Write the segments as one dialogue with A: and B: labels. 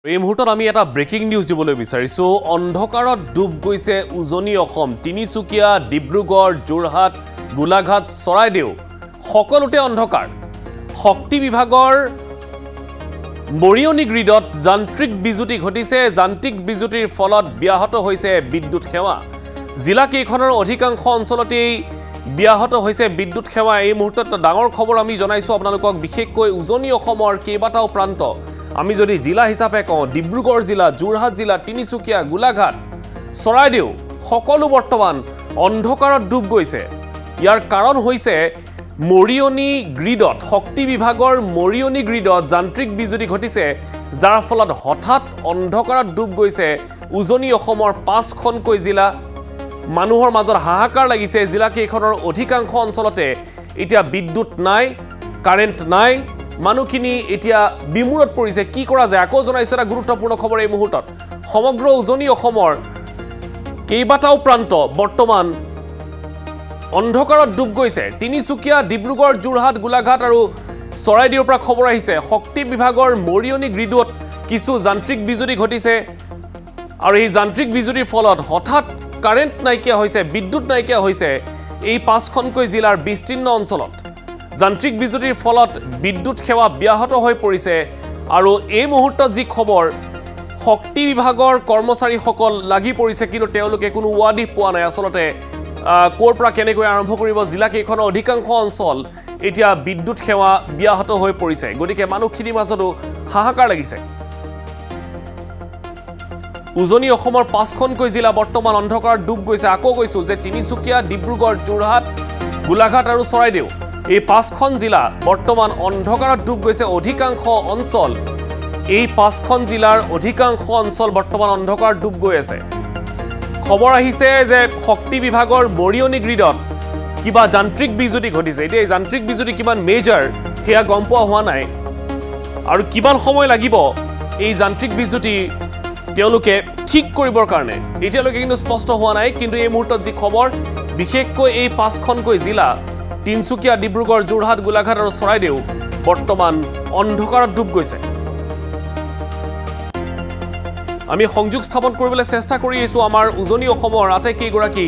A: এই মুহূৰ্তত আমি এটা ব্ৰেকিং নিউজ দিবলৈ বিচাৰিছো অন্ধকাৰত ডুব গৈছে উজনি অসম তিনিচুকীয়া ডিব্ৰুগড় যোৰহাট গোলাঘাট চৰাইদেউ সকলোতে অন্ধকাৰ শক্তি বিভাগৰ মৰিয়নি গ্ৰিডত যান্ত্ৰিক বিজুতি ঘটিছে যান্ত্ৰিক বিজুতিৰ ফলত ব্যাহত হৈছে বিদ্যুৎ সেৱা জিলা কেইখনৰ অধিকাংশ অঞ্চলতেই ব্যাহত হৈছে বিদ্যুৎ সেৱা এই মুহূৰ্তত ডাঙৰ খবৰ আমি জনাইছো আপোনালোকক বিশেষকৈ উজনি অসমৰ কেইবাটাও প্ৰান্ত আমি যদি জিলা হিচাপে কওঁ ডিব্ৰুগড় জিলা যোৰহাট জিলা তিনিচুকীয়া গোলাঘাট চৰাইদেউ সকলো বৰ্তমান অন্ধকাৰত ডুব গৈছে ইয়াৰ কাৰণ হৈছে মৰিয়নি গ্ৰিডত শক্তি বিভাগৰ মৰিয়নি গ্ৰিডত যান্ত্ৰিক বিজুতি ঘটিছে যাৰ ফলত হঠাৎ অন্ধকাৰত ডুব গৈছে উজনি অসমৰ 5খনকৈ জিলা মানুহৰ মাজত হাহাকাৰ লাগিছে জিলা কেইখনৰ অধিকাংশ অঞ্চলতে এতিয়া বিদ্যুৎ নাই কাৰেণ্ট নাই মানুহখিনি এতিয়া বিমূৰত পৰিছে কি কৰা যায় আকৌ জনাইছো এটা গুৰুত্বপূৰ্ণ খবৰ এই মুহূৰ্তত সমগ্ৰ উজনি অসমৰ কেইবাটাও প্ৰান্ত বৰ্তমান অন্ধকাৰত ডুব গৈছে তিনিচুকীয়া ডিব্ৰুগড় যোৰহাট গোলাঘাট আৰু চৰাইদেউৰ পৰা খবৰ আহিছে শক্তি বিভাগৰ মৰিয়নি গ্ৰিডত কিছু যান্ত্ৰিক বিজুতি ঘটিছে আৰু এই যান্ত্ৰিক বিজুতিৰ ফলত হঠাৎ কাৰেণ্ট নাইকিয়া হৈছে বিদ্যুৎ নাইকিয়া হৈছে এই 5খনকৈ জিলাৰ বিস্তীৰ্ণ অঞ্চলত যান্ত্ৰিক বিজুতিৰ ফলত বিদ্যুৎ সেৱা ব্যাহত হৈ পৰিছে আৰু এই মুহূৰ্তত যি খবৰ শক্তি বিভাগৰ কৰ্মচাৰীসকল লাগি পৰিছে কিন্তু তেওঁলোকে কোনো ৱাদি পোৱা নাই আসলতে কোৰ পৰা কেনেকৈ আৰম্ভ কৰিব জিলা কেইখনৰ অধিকাংশ অঞ্চল এতিয়া বিদ্যুৎ সেৱা ব্যাহত হৈ পৰিছে গতিকে মানুহখিনিৰ মাজতো হাহাকাৰ লাগিছে উজনি অসমৰ 5খনকৈ জিলা বৰ্তমান অন্ধকাৰত ডুব গৈছে আকৌ কৈছো যে তিনিচুকীয়া ডিব্ৰুগড় যোৰহাট গোলাঘাট আৰু চৰাইদেউ এই 5খন জিলা বৰ্তমান অন্ধকাৰত ডুব গৈছে অধিকাংশ অঞ্চল এই 5খন জিলাৰ অধিকাংশ অঞ্চল বৰ্তমান অন্ধকাৰত ডুব গৈ আছে খবৰ আহিছে যে শক্তি বিভাগৰ মৰিয়নি গ্ৰিডত কিবা যান্ত্ৰিক বিজুতি ঘটিছে এতিয়া এই যান্ত্ৰিক বিজুতি কিমান মেজৰ হেয়া গম পোৱা হোৱা নাই আৰু কিমান সময় লাগিব এই যান্ত্ৰিক বিজুতি তেওঁলোকে ঠিক কৰিবৰ কাৰণে এতিয়ালৈকে কিন্তু স্পষ্ট হোৱা নাই কিন্তু এই মুহূৰ্তত যি খবৰ বিশেষকৈ এই 5খনকৈ জিলা তিনিচুকীয়া ডিব্ৰুগড় যোৰহাট গোলাঘাট আৰু চৰাইদেউ বৰ্তমান অন্ধকাৰত ডুব গৈছে আমি সংযোগ স্থাপন কৰিবলৈ চেষ্টা কৰি আছো আমাৰ উজনি অসমৰ আটাইকেইগৰাকী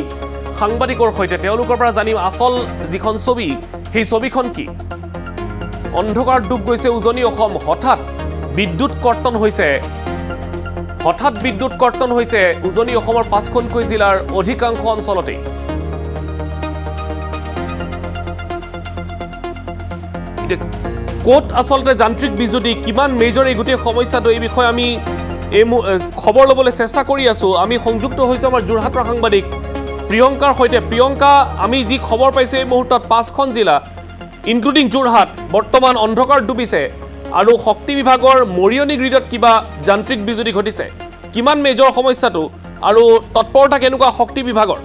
A: সাংবাদিকৰ সৈতে তেওঁলোকৰ পৰা জানিম আসল যিখন ছবি সেই ছবিখন কি অন্ধকাৰত ডুব গৈছে উজনি অসম হঠাৎ বিদ্যুৎ কৰ্তন হৈছে উজনি অসমৰ 5খনকৈ জিলাৰ অধিকাংশ অঞ্চলতে কোট আসলতে যান্ত্ৰিক বিজুতি কিমান মেজৰ এই গোটেই সমস্যাটো এই বিষয়ে আমি এই খবৰ ল'বলৈ চেষ্টা কৰি আছো আমি সংযুক্ত হৈছে আমাৰ যোৰহাটৰ সাংবাদিক প্ৰিয়ংকাৰ সৈতে প্ৰিয়ংকা আমি যি খবৰ পাইছো এই মুহূৰ্তত 5খন জিলা ইনক্লুডিং যোৰহাট বৰ্তমান অন্ধকাৰত ডুবিছে আৰু শক্তি বিভাগৰ মৰিয়নি গ্ৰিডত কিবা যান্ত্ৰিক বিজুতি ঘটিছে কিমান মেজৰ সমস্যাটো আৰু তৎপৰতা কেনেকুৱা শক্তি বিভাগৰ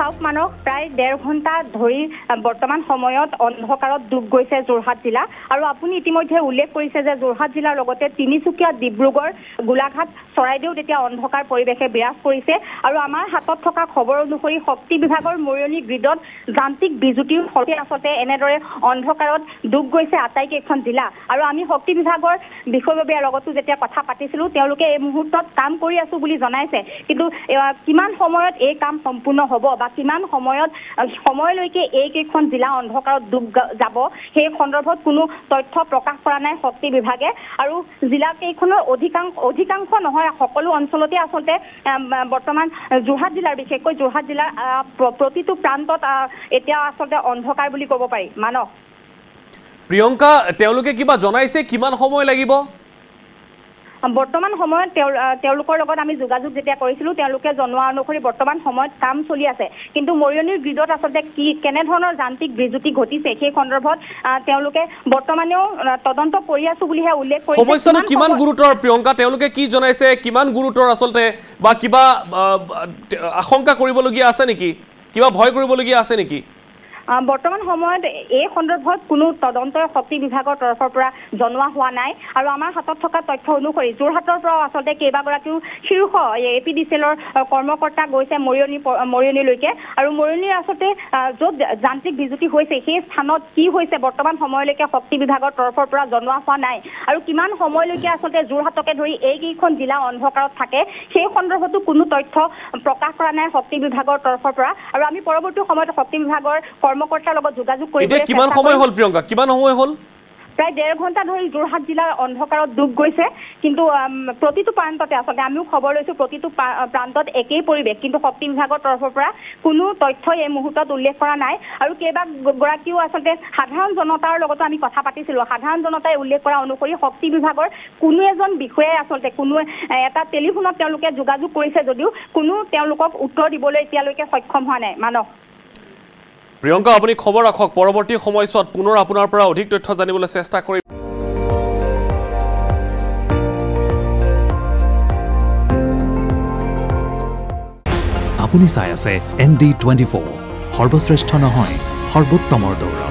B: সাউথ মানক প্ৰায় 1.5 ঘণ্টা ধৰি বৰ্তমান সময়ত অন্ধকাৰত ডুব গৈছে যোৰহাট জিলা আৰু আপুনি ইতিমধ্যে উল্লেখ কৰিছে যে যোৰহাট জিলাৰ লগতে তিনিচুকীয়া ডিব্ৰুগড় গোলাঘাট চৰাইদেউ তেতিয়া অন্ধকাৰ পৰিৱেশে বিৰাজ কৰিছে আৰু আমাৰ হাতত থকা খবৰ অনুসৰি শক্তি বিভাগৰ মৰিয়নি গ্ৰিডত যান্ত্ৰিক বিজুতিৰ ফলত আসলতে এনেদৰে অন্ধকাৰত ডুব গৈছে আটাইকেইখন জিলা আৰু আমি শক্তি বিভাগৰ বিষয়ববীয়াৰ লগতো যেতিয়া কথা পাতিছিলো তেওঁলোকে এই মুহূৰ্তত কাম কৰি আছো বুলি জনাইছে কিন্তু কিমান সময়ত এই কাম সম্পূৰ্ণ হ'ব বা কিমান সময়লৈকে এইকেইখন জিলা অন্ধকাৰত ডুব যাব সেই সন্দৰ্ভত কোনো তথ্য প্ৰকাশ কৰা নাই শক্তি বিভাগে আৰু জিলা কেইখনৰ অধিকাংশ নহয় সকলো অঞ্চলতে আসলতে বৰ্তমান যোৰহাট জিলাৰ বিশেষকৈ যোৰহাট জিলাৰ প্ৰতিটো প্ৰান্তত এতিয়া আসলতে অন্ধকাৰ বুলি ক'ব পাৰি মানৱ
A: প্ৰিয়ংকা তেওঁলোকে কিবা জনাইছে কিমান সময় লাগিব
B: বৰ্তমান সময়ত তেওঁলোকৰ লগত আমি যোগাযোগ যেতিয়া কৰিছিলো তেওঁলোকে জনোৱা অনুসৰি বৰ্তমান সময়ত কাম চলি আছে কিন্তু মৰিয়নিৰ গ্ৰিডত আসলতে কেনে ধৰণৰ যান্ত্ৰিক বিজুতি ঘটিছে সেই সন্দৰ্ভত তেওঁলোকে বৰ্তমানেও তদন্ত কৰি আছো বুলিহে উল্লেখ কৰিছে
A: সমস্যাটো কিমান গুৰুতৰ প্ৰিয়ংকা তেওঁলোকে কি জনাইছে কিমান গুৰুতৰ আসলতে বা কিবা আশংকা কৰিবলগীয়া আছে নেকি কিবা ভয় কৰিবলগীয়া আছে নেকি
B: বৰ্তমান সময়ত এই সন্দৰ্ভত কোনো তদন্তই শক্তি বিভাগৰ তৰফৰ পৰা জনোৱা হোৱা নাই আৰু আমাৰ হাতত থকা তথ্য অনুসৰি যোৰহাটৰ পৰা আচলতে কেইবাগৰাকীও শীৰ্ষ APDCLৰ কৰ্মকৰ্তা গৈছে মৰিয়নিলৈকে আৰু মৰিয়নিৰ আচলতে য'ত যান্ত্ৰিক বিজুতি হৈছে সেই স্থানত কি হৈছে বৰ্তমান সময়লৈকে শক্তি বিভাগৰ তৰফৰ পৰা জনোৱা হোৱা নাই আৰু কিমান সময়লৈকে আচলতে যোৰহাটকে ধৰি এইকেইখন জিলা অন্ধকাৰত থাকে সেই সন্দৰ্ভতো কোনো তথ্য প্ৰকাশ কৰা নাই শক্তি বিভাগৰ তৰফৰ পৰা আৰু আমি পৰৱৰ্তী সময়ত শক্তি বিভাগৰ কৰ্মকৰ্তাৰ লগত যোগাযোগ কৰিবলৈ
A: এতিয়া কিমান সময় হ'ল প্ৰিয়ংকা কিমান সময় হ'ল
B: প্ৰায় 1.5 ঘণ্টা ধৰি যোৰহাট জিলাৰ অন্ধকাৰত ডুব গৈছে কিন্তু প্ৰতিটো প্ৰান্ততে আচলতে আমিও খবৰ লৈছো প্ৰতিটো প্ৰান্তত একেই পৰিৱেশ কিন্তু শক্তি বিভাগৰ তৰফৰ পৰা কোনো তথ্য এই মুহূৰ্তত উল্লেখ কৰা নাই আৰু কেইবাগৰাকীও আচলতে সাধাৰণ জনতাৰ লগতো আমি কথা পাতিছিলোঁ সাধাৰণ জনতাই উল্লেখ কৰা অনুসৰি শক্তি বিভাগৰ কোনো এজন বিষয়াই আচলতে কোনো এটা টেলিফোনত তেওঁলোকে যোগাযোগ কৰিছে যদিও কোনো তেওঁলোকক উত্তৰ দিবলৈ এতিয়ালৈকে সক্ষম হোৱা নাই মানৱ
A: প্ৰিয়ংকা আপুনি খবৰ ৰাখক পৰৱৰ্তী সময়ছোৱাত পুনৰ আপোনাৰ পৰা অধিক তথ্য জানিবলৈ চেষ্টা কৰিম
C: আপুনি চাই আছে ND24 সৰ্বশ্ৰেষ্ঠ নহয় সৰ্বোত্তমৰ দৌৰ